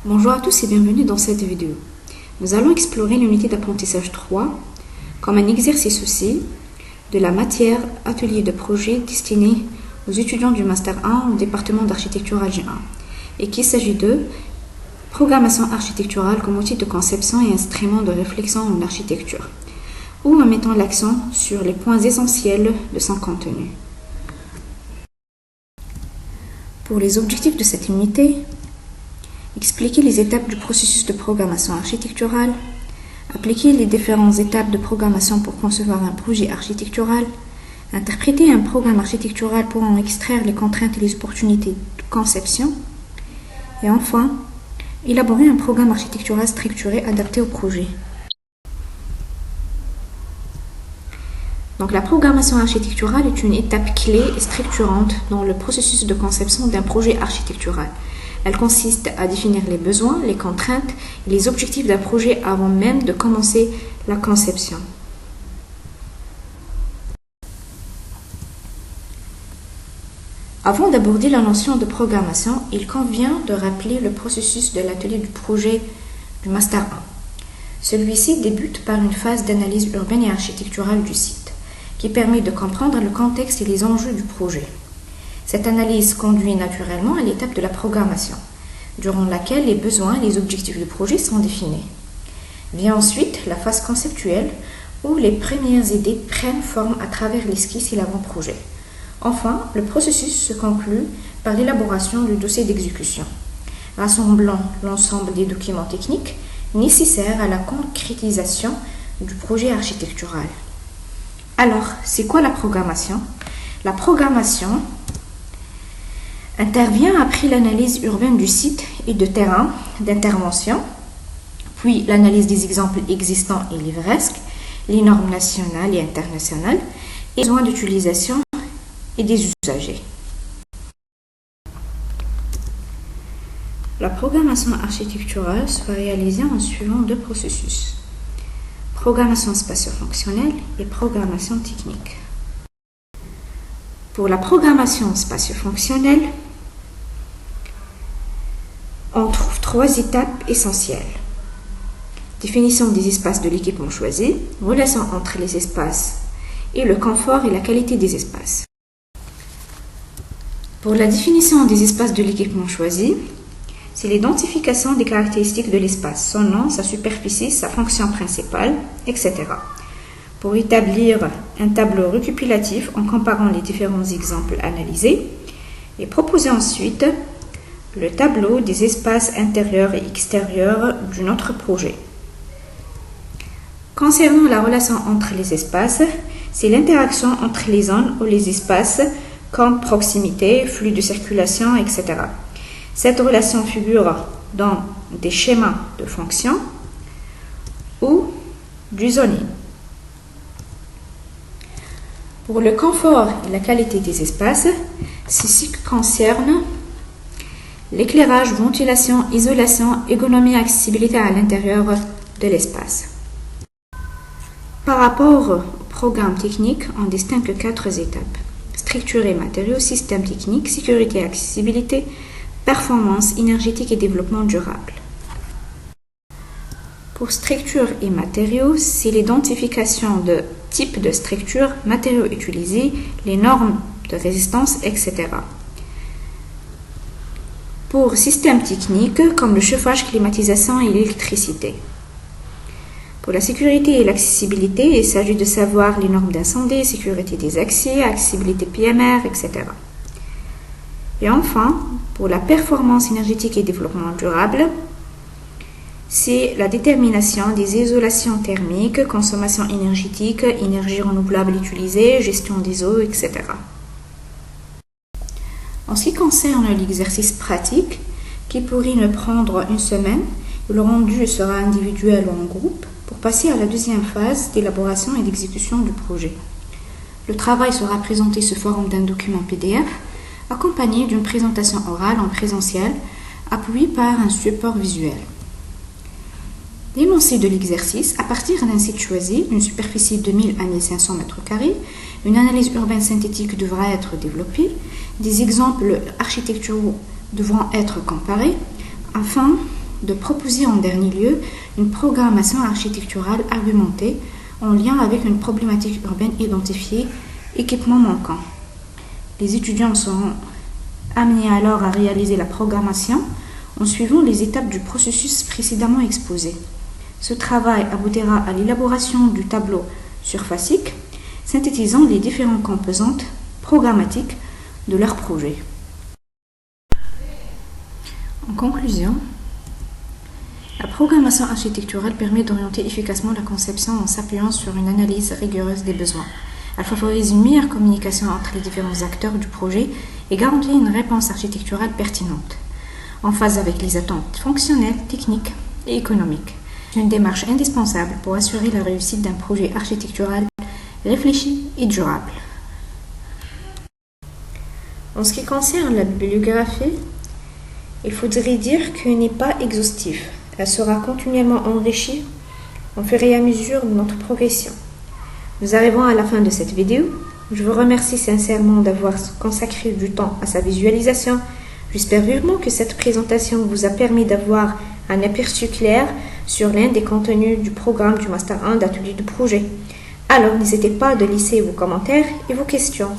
Bonjour à tous et bienvenue dans cette vidéo. Nous allons explorer l'unité d'apprentissage 3 comme un exercice aussi de la matière atelier de projet destiné aux étudiants du Master 1 au département d'architecture G1 et qu'il s'agit de programmation architecturale comme outil de conception et instrument de réflexion en architecture, ou en mettant l'accent sur les points essentiels de son contenu. Pour les objectifs de cette unité, expliquer les étapes du processus de programmation architecturale, appliquer les différentes étapes de programmation pour concevoir un projet architectural, interpréter un programme architectural pour en extraire les contraintes et les opportunités de conception, et enfin, élaborer un programme architectural structuré adapté au projet. Donc, la programmation architecturale est une étape clé et structurante dans le processus de conception d'un projet architectural. Elle consiste à définir les besoins, les contraintes et les objectifs d'un projet avant même de commencer la conception. Avant d'aborder la notion de programmation, il convient de rappeler le processus de l'atelier du projet du Master 1. Celui-ci débute par une phase d'analyse urbaine et architecturale du site, qui permet de comprendre le contexte et les enjeux du projet. Cette analyse conduit naturellement à l'étape de la programmation, durant laquelle les besoins et les objectifs du projet sont définis. Vient ensuite la phase conceptuelle, où les premières idées prennent forme à travers l'esquisse et l'avant-projet. Enfin, le processus se conclut par l'élaboration du dossier d'exécution, rassemblant l'ensemble des documents techniques nécessaires à la concrétisation du projet architectural. Alors, c'est quoi la programmation? La programmation intervient après l'analyse urbaine du site et de terrain d'intervention, puis l'analyse des exemples existants et livresques, les normes nationales et internationales, et les besoins d'utilisation et des usagers. La programmation architecturale sera réalisée en suivant deux processus: programmation spatio-fonctionnelle et programmation technique. Pour la programmation spatio-fonctionnelle, on trouve trois étapes essentielles: définition des espaces de l'équipement choisi, relation entre les espaces et le confort et la qualité des espaces. Pour la définition des espaces de l'équipement choisi, c'est l'identification des caractéristiques de l'espace, son nom, sa superficie, sa fonction principale, etc. Pour établir un tableau récapitulatif en comparant les différents exemples analysés et proposer ensuite le tableau des espaces intérieurs et extérieurs de notre projet. Concernant la relation entre les espaces, c'est l'interaction entre les zones ou les espaces comme proximité, flux de circulation, etc. Cette relation figure dans des schémas de fonctions ou du zoning. Pour le confort et la qualité des espaces, ceci concerne l'éclairage, ventilation, isolation, ergonomie et accessibilité à l'intérieur de l'espace. Par rapport au programme technique, on distingue quatre étapes: structure et matériaux, système technique, sécurité et accessibilité, performance énergétique et développement durable. Pour structure et matériaux, c'est l'identification de type de structure, matériaux utilisés, les normes de résistance, etc. Pour système technique, comme le chauffage, climatisation et l'électricité. Pour la sécurité et l'accessibilité, il s'agit de savoir les normes d'incendie, sécurité des accès, accessibilité PMR, etc. Et enfin, pour la performance énergétique et développement durable, c'est la détermination des isolations thermiques, consommation énergétique, énergie renouvelable utilisée, gestion des eaux, etc. En ce qui concerne l'exercice pratique, qui pourrait ne prendre une semaine, le rendu sera individuel ou en groupe, pour passer à la deuxième phase d'élaboration et d'exécution du projet. Le travail sera présenté sous forme d'un document PDF, accompagné d'une présentation orale en présentiel, appuyée par un support visuel. L'énoncé de l'exercice: à partir d'un site choisi, d'une superficie de 1000 à 1500 m², une analyse urbaine synthétique devra être développée, des exemples architecturaux devront être comparés afin de proposer en dernier lieu une programmation architecturale argumentée en lien avec une problématique urbaine identifiée, équipement manquant. Les étudiants seront amenés alors à réaliser la programmation en suivant les étapes du processus précédemment exposé. Ce travail aboutira à l'élaboration du tableau surfacique, synthétisant les différentes composantes programmatiques de leur projet. En conclusion, la programmation architecturale permet d'orienter efficacement la conception en s'appuyant sur une analyse rigoureuse des besoins. Elle favorise une meilleure communication entre les différents acteurs du projet et garantit une réponse architecturale pertinente, en phase avec les attentes fonctionnelles, techniques et économiques. C'est une démarche indispensable pour assurer la réussite d'un projet architectural réfléchi et durable. En ce qui concerne la bibliographie, il faudrait dire qu'elle n'est pas exhaustive. Elle sera continuellement enrichie au fur et à mesure de notre progression. Nous arrivons à la fin de cette vidéo. Je vous remercie sincèrement d'avoir consacré du temps à sa visualisation. J'espère vivement que cette présentation vous a permis d'avoir un aperçu clair sur l'un des contenus du programme du Master 1 d'atelier de projet. Alors n'hésitez pas à laisser vos commentaires et vos questions.